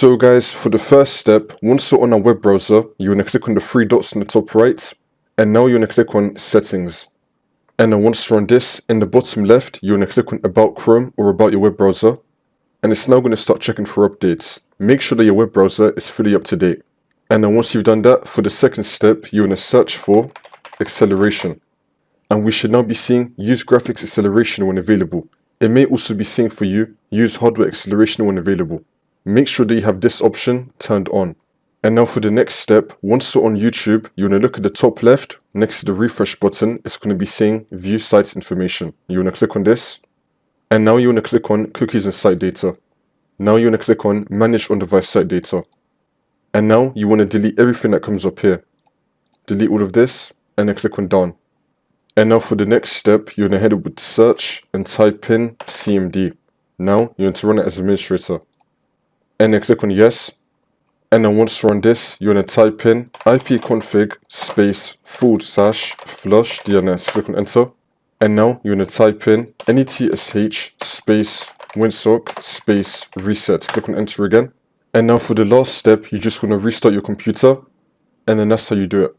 So guys, for the first step, once you're on our web browser, you want to click on the three dots in the top right, and now you want to click on Settings. And then once you're on this, in the bottom left, you want to click on About Chrome or About your web browser, and it's now going to start checking for updates. Make sure that your web browser is fully up to date. And then once you've done that, for the second step, you want to search for acceleration. And we should now be seeing use graphics acceleration when available. It may also be saying for you, use hardware acceleration when available. Make sure that you have this option turned on. And now for the next step, once you're on YouTube, you want to look at the top left, next to the refresh button, it's going to be saying view site information. You want to click on this. And now you want to click on cookies and site data. Now you want to click on manage on-device site data. And now you want to delete everything that comes up here. Delete all of this and then click on done. And now for the next step, you want to head up with search and type in CMD. Now you want to run it as administrator. And then click on yes. And then once you're on this, you want to type in ipconfig space /flush DNS. Click on enter. And now you want to type in netsh space winsock space reset. Click on enter again. And now for the last step, you just want to restart your computer. And then that's how you do it.